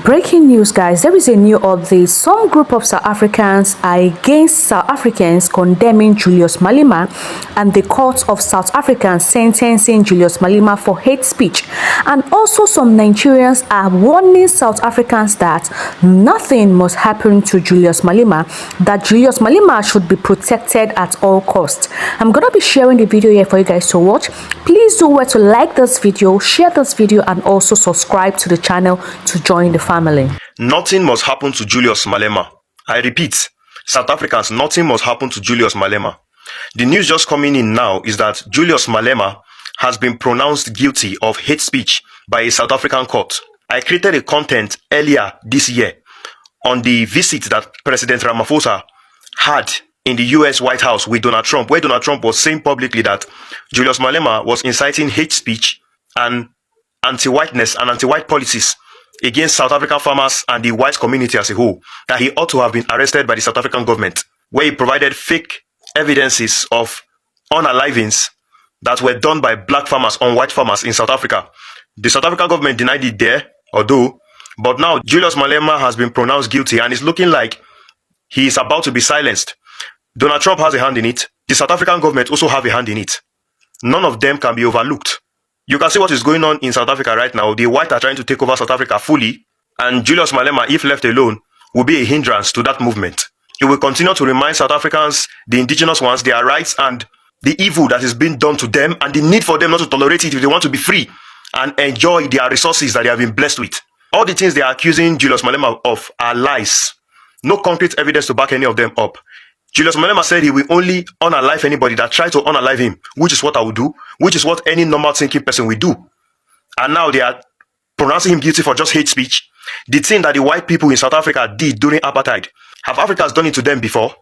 Breaking news, guys. There is a new update. Some group of South Africans are against South Africans condemning Julius Malema, and the court of South Africa sentencing Julius Malema for hate speech. And also some Nigerians are warning South Africans that nothing must happen to Julius Malema, that Julius Malema should be protected at all costs. I'm gonna be sharing the video here for you guys to watch. Please do well to like this video, share this video, and also subscribe to the channel to join the family. Nothing must happen to Julius Malema. I repeat, South Africans, nothing must happen to Julius Malema. The news just coming in now is that Julius Malema has been pronounced guilty of hate speech by a South African court. I created a content earlier this year on the visit that President Ramaphosa had in the US White House with Donald Trump, where Donald Trump was saying publicly that Julius Malema was inciting hate speech and anti-whiteness and anti-white policies against South African farmers and the white community as a whole, that he ought to have been arrested by the South African government, where he provided fake evidences of unalivings that were done by black farmers on white farmers in South Africa. The South African government denied it there, but now Julius Malema has been pronounced guilty and it's looking like he is about to be silenced. Donald Trump has a hand in it. The South African government also have a hand in it. None of them can be overlooked. You can see what is going on in South Africa right now. The whites are trying to take over South Africa fully, and Julius Malema, if left alone, will be a hindrance to that movement. It will continue to remind South Africans, the indigenous ones, their rights and the evil that is being done to them, and the need for them not to tolerate it if they want to be free and enjoy their resources that they have been blessed with. All the things they are accusing Julius Malema of are lies. No concrete evidence to back any of them up. Julius Malema said he will only unalive anybody that tries to unalive him, which is what I will do, which is what any normal thinking person will do. And now they are pronouncing him guilty for just hate speech. The thing that the white people in South Africa did during apartheid, have Africans done it to them before?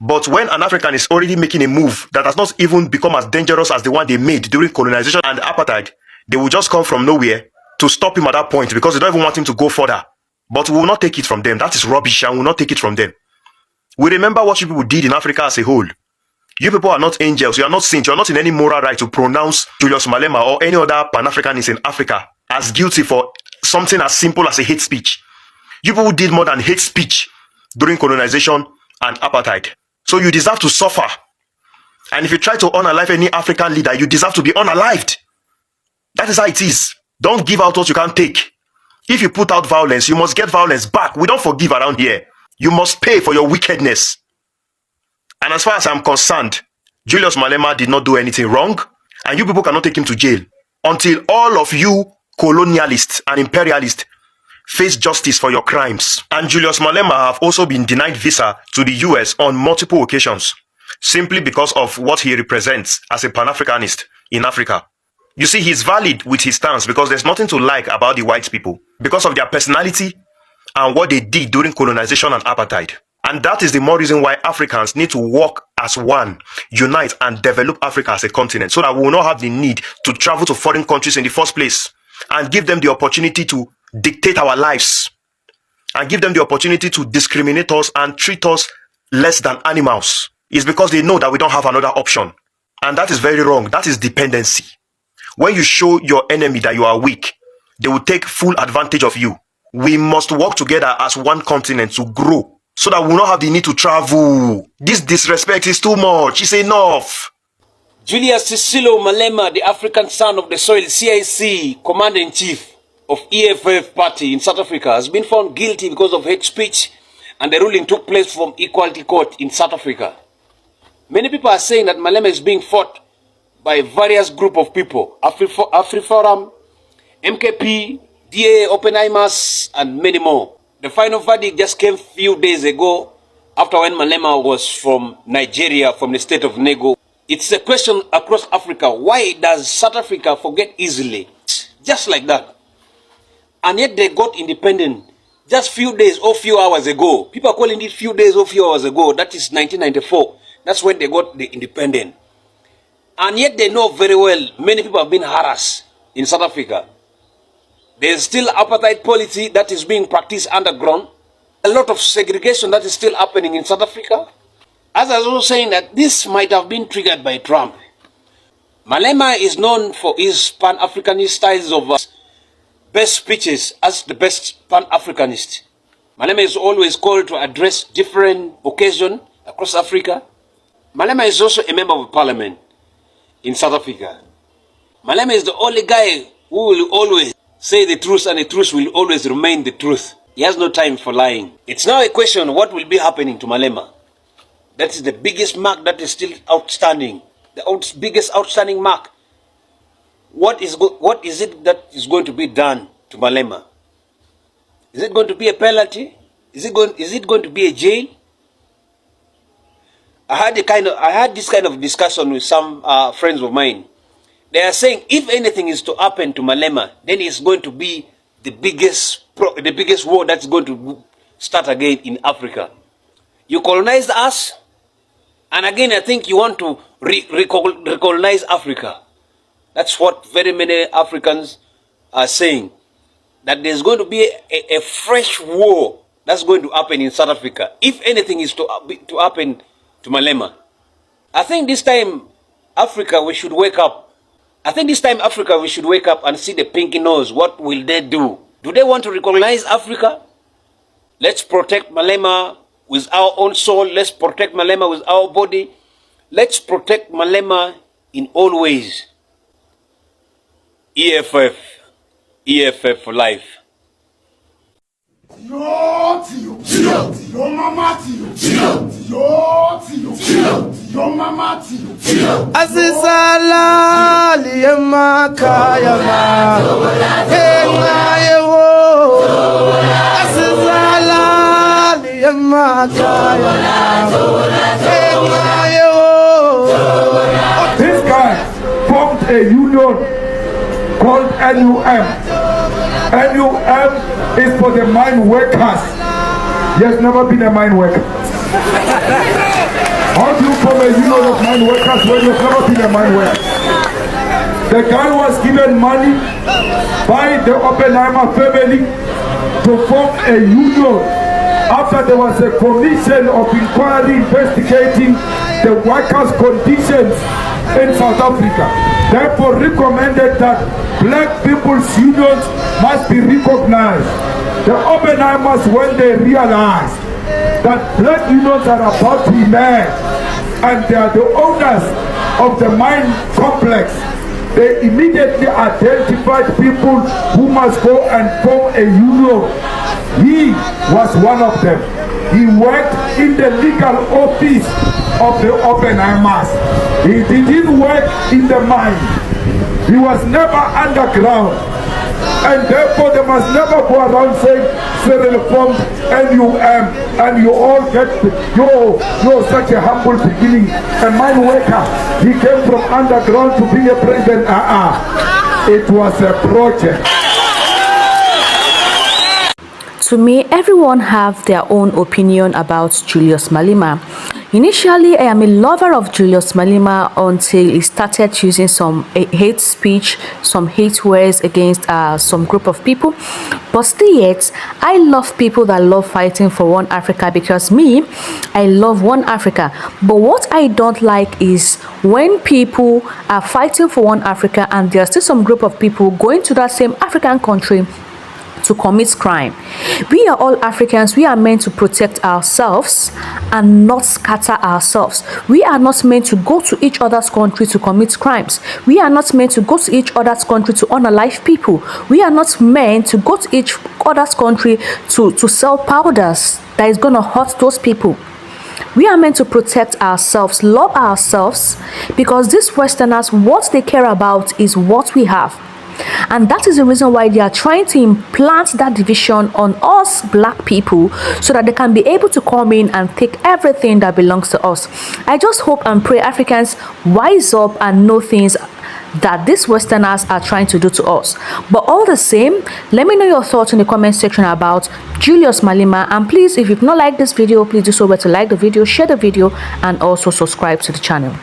But when an African is already making a move that has not even become as dangerous as the one they made during colonization and apartheid, they will just come from nowhere to stop him at that point because they don't even want him to go further. But we will not take it from them. That is rubbish, and we will not take it from them. We remember what you people did in Africa as a whole. You people are not angels. You are not saints. You are not in any moral right to pronounce Julius Malema or any other Pan-Africanist in Africa as guilty for something as simple as a hate speech. You people did more than hate speech during colonization and apartheid. So you deserve to suffer. And if you try to unalive any African leader, you deserve to be unalived. That is how it is. Don't give out what you can't take. If you put out violence, you must get violence back. We don't forgive around here. You must pay for your wickedness. And as far as I'm concerned, Julius Malema did not do anything wrong, and you people cannot take him to jail until all of you colonialists and imperialists face justice for your crimes. And Julius Malema have also been denied visa to the US on multiple occasions, simply because of what he represents as a Pan-Africanist in Africa. You see, he's valid with his stance because there's nothing to like about the white people because of their personality and what they did during colonization and apartheid. And that is the more reason why Africans need to work as one, unite, and develop Africa as a continent so that we will not have the need to travel to foreign countries in the first place and give them the opportunity to dictate our lives and give them the opportunity to discriminate us and treat us less than animals. It's because they know that we don't have another option. And that is very wrong. That is dependency. When you show your enemy that you are weak, they will take full advantage of you. We must work together as one continent to grow so that we will not have the need to travel. This disrespect is too much. It's enough. Julius Malema, the African son of the soil, CIC, Commander-in-Chief of EFF Party in South Africa, has been found guilty because of hate speech, and the ruling took place from Equality Court in South Africa. Many people are saying that Malema is being fought by various group of people, AfriForum, MKP, DA, Oppenheimers, and many more. The final verdict just came a few days ago after when Malema was from Nigeria, from the state of Nego. It's a question across Africa. Why does South Africa forget easily? Just like that. And yet they got independent just few days or few hours ago. People are calling it few days or few hours ago. That is 1994. That's when they got the independent. And yet they know very well many people have been harassed in South Africa. There's still apartheid policy that is being practiced underground. A lot of segregation that is still happening in South Africa. As I was also saying that this might have been triggered by Trump. Malema is known for his Pan-Africanist styles of best speeches as the best Pan-Africanist. Malema is always called to address different occasions across Africa. Malema is also a member of parliament in South Africa. Malema is the only guy who will always say the truth, and the truth will always remain the truth. He has no time for lying. It's now a question, what will be happening to Malema? That is the biggest mark that is still outstanding. The biggest outstanding mark. What is it that is going to be done to Malema? Is it going to be a penalty? Is it going to be a jail? I had this kind of discussion with some friends of mine. They are saying if anything is to happen to Malema, then it's going to be the biggest war that's going to start again in Africa. You colonized us, and again I think you want to recolonize Africa. That's what very many Africans are saying. That there's going to be a fresh war that's going to happen in South Africa. If anything is to happen to Malema. I think this time Africa, we should wake up. I think this time Africa, we should wake up and see the pinky nose. What will they do? Do they want to recognize Africa? Let's protect Malema with our own soul. Let's protect Malema with our body. Let's protect Malema in all ways. EFF for life. Azizala liyema kayama engayewo Azizala liyema kayama engayewo. This guy formed a union called NUM. NUM is for the mine workers. He has never been a mine worker. How do you form a union of mine workers when you've never been a mine worker? The guy was given money by the Oppenheimer family to form a union after there was a commission of inquiry investigating the workers' conditions in South Africa. Therefore recommended that black people's unions must be recognized. The Oppenheimers, when they realized that black unions are about to emerge and they are the owners of the mine complex, they immediately identified people who must go and form a union. He was one of them. He worked in the legal office of the Oppenheimers. He didn't work in the mine. He was never underground. And therefore they must never go around saying Cyril formed NUM and you all get you're such a humble beginning. A mine worker. He came from underground to be a president. It was a project. To me, everyone have their own opinion about Julius Malema. Initially, I am a lover of Julius Malema until he started using some hate speech, some hate words against some group of people. But still yet, I love people that love fighting for one Africa, because me, I love one Africa. But what I don't like is when people are fighting for one Africa and there are still some group of people going to that same African country to commit crime. We are all Africans. We are meant to protect ourselves and not scatter ourselves. We are not meant to go to each other's country to commit crimes. We are not meant to go to each other's country to unalive people. We are not meant to go to each other's country to sell powders that is going to hurt those people. We are meant to protect ourselves, love ourselves, because these Westerners, what they care about is what we have. And that is the reason why they are trying to implant that division on us black people, so that they can be able to come in and take everything that belongs to us. I just hope and pray Africans wise up and know things that these Westerners are trying to do to us. But all the same, let me know your thoughts in the comment section about Julius Malema. And please, if you've not liked this video, please do so well to like the video, share the video, and also subscribe to the channel.